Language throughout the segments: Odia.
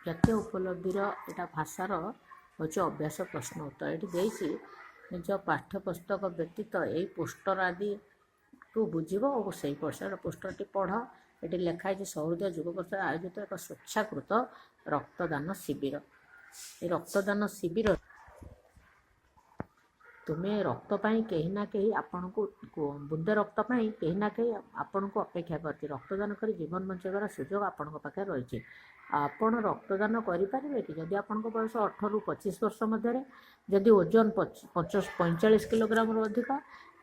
ଜାତୀୟ ଉପଲବ୍ଧିର ଏଇଟା ଭାଷାର ହେଉଛି ଅଭ୍ୟାସ ପ୍ରଶ୍ନ ଉତ୍ତର। ଏଠି ଦେଇଛି ନିଜ ପାଠ୍ୟପୁସ୍ତକ ବ୍ୟତୀତ ଏଇ ପୋଷ୍ଟର ଆଦିକୁ ବୁଝିବ ଓ ସେଇ ପୋଷ୍ଟରଟି ପଢ଼। ଏଠି ଲେଖା ହେଇଛି ସହୃଦୟ ଯୁବ ପରିଷଦ ଆୟୋଜିତ ଏକ ସ୍ୱେଚ୍ଛାକୃତ ରକ୍ତଦାନ ଶିବିର। ଏ ରକ୍ତଦାନ ଶିବିର ତୁମେ ରକ୍ତ ପାଇଁ କେହି ନା କେହି ଆପଣଙ୍କୁ ବୁନ୍ଦେ ରକ୍ତ ପାଇଁ କେହି ନା କେହି ଆପଣଙ୍କୁ ଅପେକ୍ଷା କରିଛି। ରକ୍ତଦାନ କରି ଜୀବନ ବଞ୍ଚାଇବାର ସୁଯୋଗ ଆପଣଙ୍କ ପାଖରେ ରହିଛି। ଆପଣ ରକ୍ତଦାନ କରିପାରିବେ କି? ଯଦି ଆପଣଙ୍କ ବୟସ 18ରୁ 25 ବର୍ଷ ମଧ୍ୟରେ, ଯଦି ଓଜନ 45 କିଲୋଗ୍ରାମରୁ ଅଧିକ,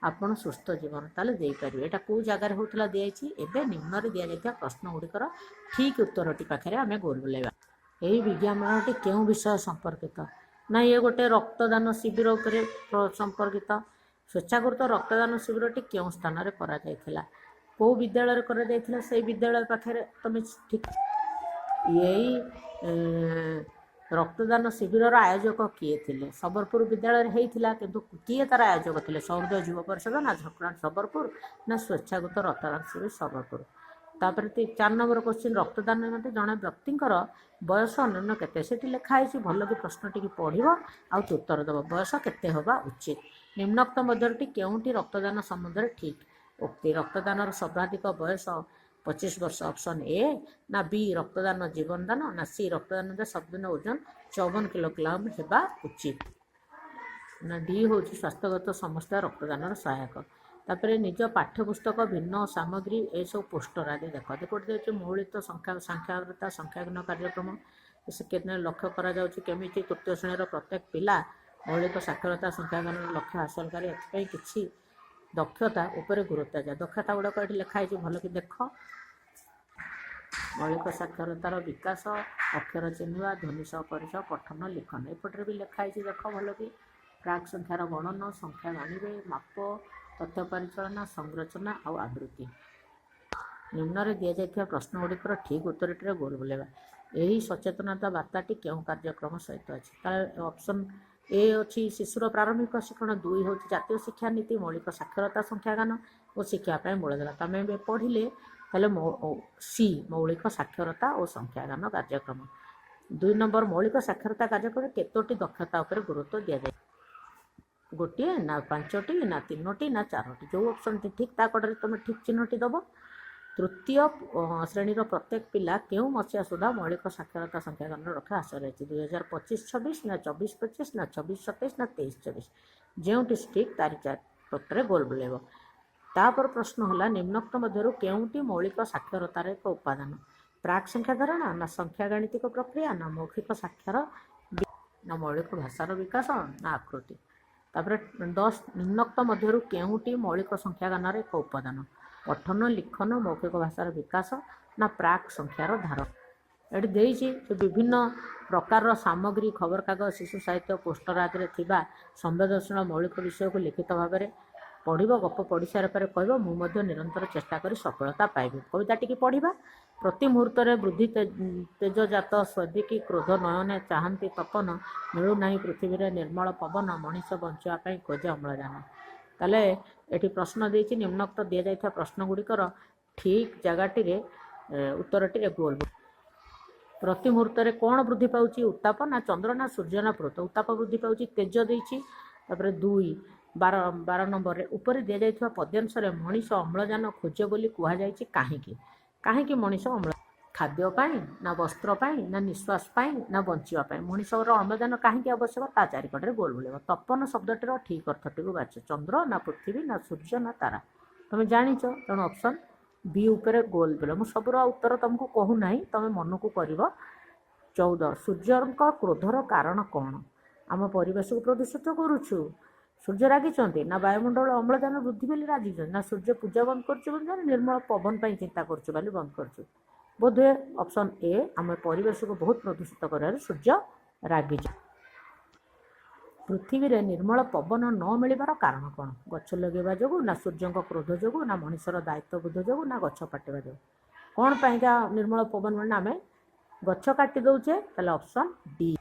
ଆପଣ ସୁସ୍ଥ ଜୀବନ ତାହେଲେ ଦେଇପାରିବେ। ଏଇଟା କେଉଁ ଜାଗାରେ ହେଉଥିଲା ଦିଆଯାଇଛି? ଏବେ ନିମ୍ନରେ ଦିଆଯାଇଥିବା ପ୍ରଶ୍ନ ଗୁଡ଼ିକର ଠିକ୍ ଉତ୍ତରଟି ପାଖରେ ଆମେ ଗୋଲ ବୁଲେଇବା। ଏହି ବିଜ୍ଞାପନଟି କେଉଁ ବିଷୟ ସମ୍ପର୍କିତ? ନା ଇଏ ଗୋଟେ ରକ୍ତଦାନ ଶିବିର ଉପରେ ସମ୍ପର୍କିତ। ସ୍ୱେଚ୍ଛାକୃତ ରକ୍ତଦାନ ଶିବିରଟି କେଉଁ ସ୍ଥାନରେ କରାଯାଇଥିଲା? କେଉଁ ବିଦ୍ୟାଳୟରେ କରାଯାଇଥିଲା? ସେଇ ବିଦ୍ୟାଳୟ ପାଖରେ ତୁମେ ଠିକ୍। ଏଇ ରକ୍ତଦାନ ଶିବିରର ଆୟୋଜକ କିଏ ଥିଲେ? ସମ୍ବଲପୁର ବିଦ୍ୟାଳୟରେ ହେଇଥିଲା, କିନ୍ତୁ କିଏ ତାର ଆୟୋଜକ ଥିଲେ? ସହୃଦୟ ଯୁବ ପରିଷଦ ନା ଝାଡ଼ଖଣ୍ଡ ସମ୍ବଲପୁର ନା ସ୍ୱେଚ୍ଛାକୃତ ରକ୍ତଦାନ ଶିବିର ସମ୍ବଲପୁର। ତାପରେ 4 ନମ୍ବର କ୍ୱେଶ୍ଚିନ୍, ରକ୍ତଦାନ ନିମନ୍ତେ ଜଣେ ବ୍ୟକ୍ତିଙ୍କର ବୟସ ଅନ୍ୟୁନ କେତେ? ସେଠି ଲେଖା ହେଇଛି, ଭଲକି ପ୍ରଶ୍ନଟିକି ପଢ଼ିବ ଆଉ ଉତ୍ତର ଦେବ। ବୟସ କେତେ ହେବା ଉଚିତ? ନିମ୍ନୋକ୍ତ ମଧ୍ୟଟି କେଉଁଟି ରକ୍ତଦାନ ସମ୍ବନ୍ଧରେ ଠିକ୍ ଉକ୍ତି? ରକ୍ତଦାନର ସର୍ବାଧିକ ବୟସ 25 ବର୍ଷ। ଅପସନ୍ ଏ ନା ବି ରକ୍ତଦାନ ଜୀବନଦାନ, ନା ସି ରକ୍ତଦାନ ସବୁଦିନ ଓଜନ 54 କିଲୋଗ୍ରାମ ହେବା ଉଚିତ, ନା ଡି ହେଉଛି ସ୍ୱାସ୍ଥ୍ୟଗତ ସମସ୍ୟା ରକ୍ତଦାନର ସହାୟକ। ତାପରେ ନିଜ ପାଠ୍ୟପୁସ୍ତକ ଭିନ୍ନ ସାମଗ୍ରୀ ଏସବୁ ପୋଷ୍ଟର ଆଦି ଦେଖ। ଗୋଟେ ହେଉଛି ମୌଳିକ ସାକ୍ଷରତା ସଂଖ୍ୟାଜ୍ଞାନ କାର୍ଯ୍ୟକ୍ରମ। କେତେ ଲକ୍ଷ୍ୟ କରାଯାଉଛି କେମିତି? ତୃତୀୟ ଶ୍ରେଣୀର ପ୍ରତ୍ୟେକ ପିଲା ମୌଳିକ ସାକ୍ଷରତା ସଂଖ୍ୟାଜ୍ଞାନର ଲକ୍ଷ୍ୟ ହାସଲକାରୀ। ଏଥିପାଇଁ କିଛି ଦକ୍ଷତା ଉପରେ ଗୁରୁତ୍ୱ ଦିଆ। ଦକ୍ଷତା ଗୁଡ଼ାକ ଏଠି ଲେଖା ହେଇଛି, ଭଲକି ଦେଖ। ମୌଳିକ ସାକ୍ଷରତାର ବିକାଶ, ଅକ୍ଷର ଚିହ୍ନିବା, ଧ୍ୱନି ସହ ପରିଚୟ, ପଠନ ଲିଖନ। ଏପଟରେ ବି ଲେଖା ହେଇଛି, ଦେଖ ଭଲକି। ପ୍ରାକ୍ ସଂଖ୍ୟାର ଗଣନ, ସଂଖ୍ୟା ଜାଣିବେ, ମାପ, ତଥ୍ୟ ପରିଚାଳନା, ସଂରଚନା ଆଉ ଆବୃତ୍ତି। ନିମ୍ନରେ ଦିଆଯାଇଥିବା ପ୍ରଶ୍ନ ଗୁଡ଼ିକର ଠିକ୍ ଉତ୍ତରଟିରେ ଗୋଲ ବୁଲେଇବା। ଏହି ସଚେତନତା ବାର୍ତ୍ତାଟି କେଉଁ କାର୍ଯ୍ୟକ୍ରମ ସହିତ ଅଛି? ତାହେଲେ ଅପସନ୍ ଏ ଅଛି ଶିଶୁର ପ୍ରାରମ୍ଭିକ ଶିକ୍ଷଣ, 2 ହେଉଛି ଜାତୀୟ ଶିକ୍ଷାନୀତି, ମୌଳିକ ସାକ୍ଷରତା ସଂଖ୍ୟାଜ୍ଞାନ ଓ ଶିକ୍ଷା ପାଇଁ ମୂଳଧନ। ତମେ ଏବେ ପଢ଼ିଲେ ତାହେଲେ ସି ମୌଳିକ ସାକ୍ଷରତା ଓ ସଂଖ୍ୟାଜ୍ଞାନ କାର୍ଯ୍ୟକ୍ରମ। 2 ନମ୍ବର ମୌଳିକ ସାକ୍ଷରତା କାର୍ଯ୍ୟକ୍ରମରେ କେତୋଟି ଦକ୍ଷତା ଉପରେ ଗୁରୁତ୍ୱ ଦିଆଯାଏ? ଗୋଟିଏ ନା 5ଟି ନା 3ଟି ନା 4ଟି? ଯେଉଁ ଅପସନ୍ଟି ଠିକ୍ ତା କଡ଼ରେ ତୁମେ ଠିକ୍ ଚିହ୍ନଟି ଦେବ। ତୃତୀୟ ଶ୍ରେଣୀର ପ୍ରତ୍ୟେକ ପିଲା କେଉଁ ମସିହା ସୁଦ୍ଧା ମୌଳିକ ସାକ୍ଷରତା ସଂଖ୍ୟାଜ୍ଞାନର ଲକ୍ଷ୍ୟ ହାସଲ ରହିଛି? 2025-26 ନା 24-25 ନା 26-27 ନା 23-24? ଯେଉଁଟି ଠିକ୍ ତାରି ପତ୍ରରେ ଗୋଲ ବୁଲେଇବ। ତାପରେ ପ୍ରଶ୍ନ ହେଲା, ନିମ୍ନୋକ୍ତ ମଧ୍ୟରୁ କେଉଁଟି ମୌଳିକ ସାକ୍ଷରତାର ଏକ ଉପାଦାନ? ପ୍ରାକ୍ ସଂଖ୍ୟା ଧାରଣା, ନା ସଂଖ୍ୟା ଗାଣିତିକ ପ୍ରକ୍ରିୟା, ନା ମୌଖିକ ସାକ୍ଷର, ନା ମୌଳିକ ଭାଷାର ବିକାଶ, ନା ଆକୃତି? ତାପରେ 10, ନିମ୍ନୋକ୍ତ ମଧ୍ୟରୁ କେଉଁଟି ମୌଳିକ ସଂଖ୍ୟାଜ୍ଞାନର ଏକ ଉପାଦାନ? ପଠନ ଲିଖନ, ମୌଖିକ ଭାଷାର ବିକାଶ, ନା ପ୍ରାକ୍ ସଂଖ୍ୟାର ଧାରଣା? ଏଠି ଦେଇଛି ଯେ ବିଭିନ୍ନ ପ୍ରକାରର ସାମଗ୍ରୀ, ଖବରକାଗଜ, ଶିଶୁ ସାହିତ୍ୟ, ପୋଷ୍ଟର ଆଦିରେ ଥିବା ସମ୍ବେଦନଶୀଳ ମୌଳିକ ବିଷୟକୁ ଲିଖିତ ଭାବରେ ପଢ଼ିବ। ଗପ ପଢ଼ି ସାରିବା ପରେ କହିବ, ମୁଁ ମଧ୍ୟ ନିରନ୍ତର ଚେଷ୍ଟା କରି ସଫଳତା ପାଇବି। କବିତା ଟିକେ ପଢ଼ିବା। ପ୍ରତି ମୁହୂର୍ତ୍ତରେ ବୃଦ୍ଧି ତେଜଜାତ ସ୍ୱଦେକୀ କ୍ରୋଧ ନୟନେ ଚାହାନ୍ତି ତପନ, ମିଳୁନାହିଁ ପୃଥିବୀରେ ନିର୍ମଳ ପବନ, ମଣିଷ ବଞ୍ଚିବା ପାଇଁ ଖୋଜେ ଅମ୍ଳଜାନ। ତାହେଲେ ଏଠି ପ୍ରଶ୍ନ ଦେଇଛି, ନିମ୍ନୋକ୍ତ ଦିଆଯାଇଥିବା ପ୍ରଶ୍ନ ଗୁଡ଼ିକର ଠିକ୍ ଜାଗାଟିରେ ଉତ୍ତରଟିରେ ଗୋଲ। ପ୍ରତି ମୁହୂର୍ତ୍ତରେ କ'ଣ ବୃଦ୍ଧି ପାଉଛି? ଉତ୍ତାପ ନା ଚନ୍ଦ୍ର ନା ସୂର୍ଯ୍ୟ ନା ପୃଥ? ଉତ୍ତାପ ବୃଦ୍ଧି ପାଉଛି, ତେଜ ଦେଇଛି। ତାପରେ 12 ନମ୍ବରରେ ଉପରେ ଦିଆଯାଇଥିବା ପଦ୍ୟାଂଶରେ ମଣିଷ ଅମ୍ଳଜାନ ଖୋଜେ ବୋଲି କୁହାଯାଇଛି କାହିଁକି? କାହିଁକି ମଣିଷ ଖାଦ୍ୟ ପାଇଁ ନା ବସ୍ତ୍ର ପାଇଁ ନା ନିଶ୍ୱାସ ପାଇଁ ନା ବଞ୍ଚିବା ପାଇଁ? ମଣିଷର ଅମ୍ଳଜାନ କାହିଁକି ଆବଶ୍ୟକ? ତା ଚାରିପଟରେ ଗୋଲ ବୁଲେଇବ। ତପନ ଶବ୍ଦଟିର ଠିକ୍ ଅର୍ଥଟିକୁ ବାଛ। ଚନ୍ଦ୍ର ନା ପୃଥିବୀ ନା ସୂର୍ଯ୍ୟ ନା ତାରା? ତମେ ଜାଣିଛ, ତେଣୁ ଅପସନ୍ ବି ଉପରେ ଗୋଲ ବୁଲେଇବ। ମୁଁ ସବୁର ଉତ୍ତର ତୁମକୁ କହୁନାହିଁ, ତମେ ମନକୁ କରିବ। 14, ସୂର୍ଯ୍ୟଙ୍କ କ୍ରୋଧର କାରଣ କ'ଣ? ଆମ ପରିବେଶକୁ ପ୍ରଦୂଷିତ କରୁଛୁ? ସୂର୍ଯ୍ୟ ରାଗିଛନ୍ତି? ନା ବାୟୁମଣ୍ଡଳ ଅମ୍ଳଜାନ ବୃଦ୍ଧି ବୋଲି ରାଗିଛନ୍ତି? ନା ସୂର୍ଯ୍ୟ ପୂଜା ବନ୍ଦ କରୁଛୁ ବୋଲି, ନିର୍ମଳ ପବନ ପାଇଁ ଚିନ୍ତା କରୁଛୁ ବୋଲି ବନ୍ଦ କରୁଛୁ? ବୋଧହୁଏ ଅପସନ୍ ଏ, ଆମ ପରିବେଶକୁ ବହୁତ ପ୍ରଦୂଷିତ କରିବାରେ ସୂର୍ଯ୍ୟ ରାଗିଛନ୍ତି। ପୃଥିବୀରେ ନିର୍ମଳ ପବନ ନ ମିଳିବାର କାରଣ କ'ଣ? ଗଛ ଲଗାଇବା ଯୋଗୁଁ, ନା ସୂର୍ଯ୍ୟଙ୍କ କ୍ରୋଧ ଯୋଗୁଁ, ନା ମଣିଷର ଦାୟିତ୍ୱବୋଧ ଯୋଗୁଁ, ନା ଗଛ କାଟିବା ଯୋଗୁଁ? କ'ଣ ପାଇଁକା ନିର୍ମଳ ପବନ ମିଳୁନି? ଆମେ ଗଛ କାଟି ଦେଉଛେ। ତାହେଲେ ଅପସନ୍ ଡି।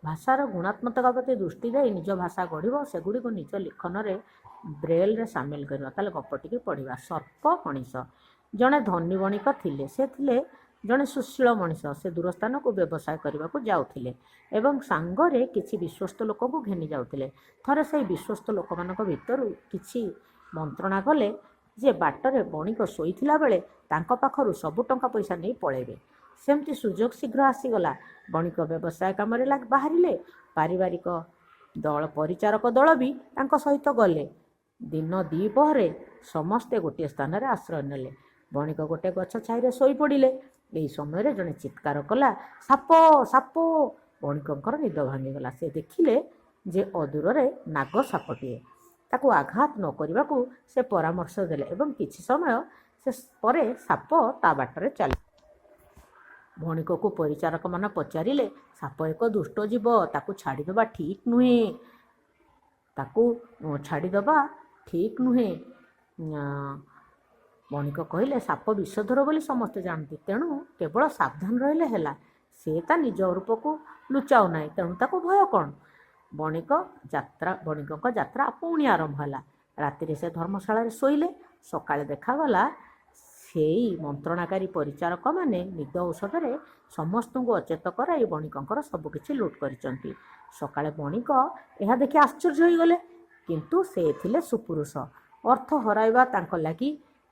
ଭାଷାର ଗୁଣାତ୍ମକତା ପ୍ରତି ଦୃଷ୍ଟି ଦେଇ ନିଜ ଭାଷା ଗଢ଼ିବ, ସେଗୁଡ଼ିକୁ ନିଜ ଲିଖନରେ ବ୍ରେଲ୍ରେ ସାମିଲ କରିବା। ତାହେଲେ ଗପଟିକି ପଢ଼ିବା। ସର୍ପ ମଣିଷ। ଜଣେ ଧନୀ ବଣିକ ଥିଲେ। ସେ ଥିଲେ ଜଣେ ସୁଶୀଳ ମଣିଷ ସେ ଦୂର ସ୍ଥାନକୁ ବ୍ୟବସାୟ କରିବାକୁ ଯାଉଥିଲେ ଏବଂ ସାଙ୍ଗରେ କିଛି ବିଶ୍ୱସ୍ତ ଲୋକଙ୍କୁ ଘେନି ଯାଉଥିଲେ। ଥରେ ସେହି ବିଶ୍ୱସ୍ତ ଲୋକମାନଙ୍କ ଭିତରୁ କିଛି ମନ୍ତ୍ରଣା କଲେ ଯେ ବାଟରେ ବଣିକ ଶୋଇଥିଲା ବେଳେ ତାଙ୍କ ପାଖରୁ ସବୁ ଟଙ୍କା ପଇସା ନେଇ ପଳେଇବେ। ସେମିତି ସୁଯୋଗ ଶୀଘ୍ର ଆସିଗଲା। ବଣିକ ବ୍ୟବସାୟ କାମରେ ବାହାରିଲେ। ପାରିବାରିକ ପରିଚାରକ ଦଳ ବି ତାଙ୍କ ସହିତ ଗଲେ। ଦିନ ଦ୍ୱିପ୍ରହରେ ସମସ୍ତେ ଗୋଟିଏ ସ୍ଥାନରେ ଆଶ୍ରୟ ନେଲେ। ବଣିକ ଗୋଟେ ଗଛ ଛାଇରେ ଶୋଇପଡ଼ିଲେ। ଏହି ସମୟରେ ଜଣେ ଚିତ୍କାର କଲା, ସାପ ସାପ। ବଣିକଙ୍କର ନିଦ ଭାଙ୍ଗିଗଲା। ସେ ଦେଖିଲେ ଯେ ଅଦୂରରେ ନାଗ ସାପଟିଏ। ତାକୁ ଆଘାତ ନ କରିବାକୁ ସେ ପରାମର୍ଶ ଦେଲେ ଏବଂ କିଛି ସମୟ ପରେ ସାପ ତା ବାଟରେ ଚାଲିଲା। ବଣିକକୁ ପରିଚାରକମାନେ ପଚାରିଲେ, ସାପ ଏକ ଦୁଷ୍ଟ ଜୀବ, ତାକୁ ଛାଡ଼ିଦେବା ଠିକ୍ ନୁହେଁ। ବଣିକ କହିଲେ, ସାପ ବିଷଧର ବୋଲି ସମସ୍ତେ ଜାଣନ୍ତି, ତେଣୁ କେବଳ ସାବଧାନ ରହିଲେ ହେଲା। ସେ ତା ନିଜ ରୂପକୁ ଲୁଚାଉ ନାହିଁ, ତେଣୁ ତାକୁ ଭୟ କ'ଣ? ବଣିକଙ୍କ ଯାତ୍ରା ପୁଣି ଆରମ୍ଭ ହେଲା। ରାତିରେ ସେ ଧର୍ମଶାଳାରେ ଶୋଇଲେ। ସକାଳେ ଦେଖାଗଲା ସେଇ ମନ୍ତ୍ରଣାକାରୀ ପରିଚାରକମାନେ ନିଦ ଔଷଧରେ ସମସ୍ତଙ୍କୁ ଅଚେତ କରାଇ ବଣିକଙ୍କର ସବୁକିଛି ଲୁଟ୍ କରିଛନ୍ତି। ସକାଳେ ବଣିକ ଏହା ଦେଖି ଆଶ୍ଚର୍ଯ୍ୟ ହୋଇଗଲେ। କିନ୍ତୁ ସେ ଥିଲେ ସୁପୁରୁଷ। ଅର୍ଥ ହରାଇବା ତାଙ୍କ ଲାଗି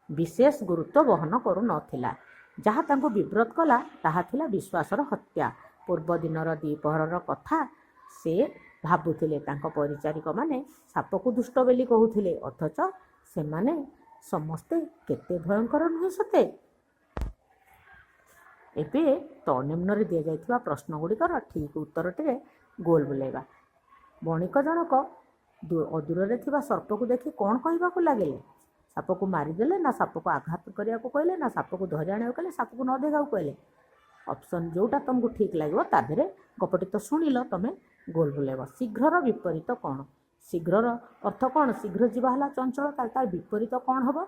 ବିଶେଷ ଗୁରୁତ୍ୱ ବହନ କରୁନଥିଲା। ଯାହା ତାଙ୍କୁ ବିବ୍ରତ କଲା ତାହା ଥିଲା ବିଶ୍ୱାସର ହତ୍ୟା। ପୂର୍ବଦିନର ଦ୍ୱିପ୍ରହରର କଥା ସେ ଭାବୁଥିଲେ। ତାଙ୍କ ପରିଚାରିକମାନେ ସାପକୁ ଦୁଷ୍ଟ ବୋଲି କହୁଥିଲେ, ଅଥଚ ସେମାନେ ସମସ୍ତେ କେତେ ଭୟଙ୍କର ନୁହେଁ ସତେ? ଏବେ ତନ୍ନିମ୍ନରେ ଦିଆଯାଇଥିବା ପ୍ରଶ୍ନଗୁଡ଼ିକର ଠିକ୍ ଉତ୍ତରଟିରେ ଗୋଲ ବୁଲାଇବା। ବଣିକ ଜଣକ ଅଦୂରରେ ଥିବା ସର୍ପକୁ ଦେଖି କ'ଣ କହିବାକୁ ଲାଗିଲେ? ସାପକୁ ମାରିଦେଲେ, ନା ସାପକୁ ଆଘାତ କରିବାକୁ କହିଲେ, ନା ସାପକୁ ଧରି ଆଣିବାକୁ କହିଲେ, ସାପକୁ ନ ଦେଖାକୁ କହିଲେ? ଅପସନ୍ ଯେଉଁଟା ତୁମକୁ ଠିକ୍ ଲାଗିବ ତା ଦେହରେ ଗପଟି ତ ଶୁଣିଲ, ତମେ ଗୋଲ ବୁଲାଇବ। ଶୀଘ୍ରର ବିପରୀତ କ'ଣ? ଶୀଘ୍ରର ଅର୍ଥ କ'ଣ? ଶୀଘ୍ର ଯିବା ହେଲା ଚଞ୍ଚଳ, ତାର ବିପରୀତ କ'ଣ ହେବ?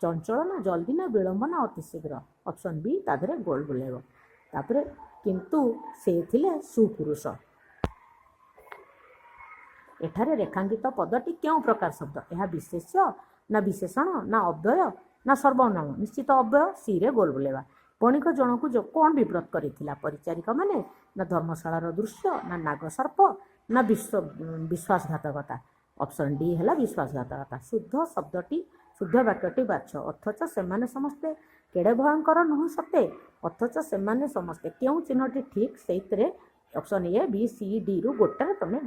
ଚଞ୍ଚଳ ନା ଜଲ୍ଦି ନା ବିଳମ୍ବ ନା ଅତି ଶୀଘ୍ର? ଅପସନ୍ ବି ତା ଦେହରେ ଗୋଲ ବୁଲାଇବ। ତାପରେ କିନ୍ତୁ ସେ ଥିଲେ ସୁପୁରୁଷ। ଏଠାରେ ରେଖାଙ୍କିତ ପଦଟି କେଉଁ ପ୍ରକାର ଶବ୍ଦ? ଏହା ବିଶେଷ୍ୟ ନା ବିଶେଷଣ ନା ଅବ୍ୟୟ ନା ସର୍ବନାମ? ନିଶ୍ଚିତ ଅବ୍ୟୟ। ସିରେ ଗୋଲ ବୁଲାଇବା। ବଣିକ ଜଣକୁ କ'ଣ ବିବ୍ରତ କରିଥିଲା? ପରିଚାରିକମାନେ, ନା ଧର୍ମଶାଳାର ଦୃଶ୍ୟ, ନା ନାଗସର୍ପ, ନା ବିଶ୍ୱାସଘାତକତା? ଅପସନ୍ ଡି ହେଲା ବିଶ୍ୱାସଘାତକତା। ଶୁଦ୍ଧ ବାକ୍ୟଟି ବାଛ। ଅଥଚ ସେମାନେ ସମସ୍ତେ କେଡ଼େ ଭୟଙ୍କର ନୁହଁ ସତେ? ଅଥଚ ସେମାନେ ସମସ୍ତେ କେଉଁ ଚିହ୍ନଟି ଠିକ୍? ସେଇଥିରେ ଅପସନ୍ ଏ, ବି, ସି, ଡିରୁ ଗୋଟାରେ ତମେ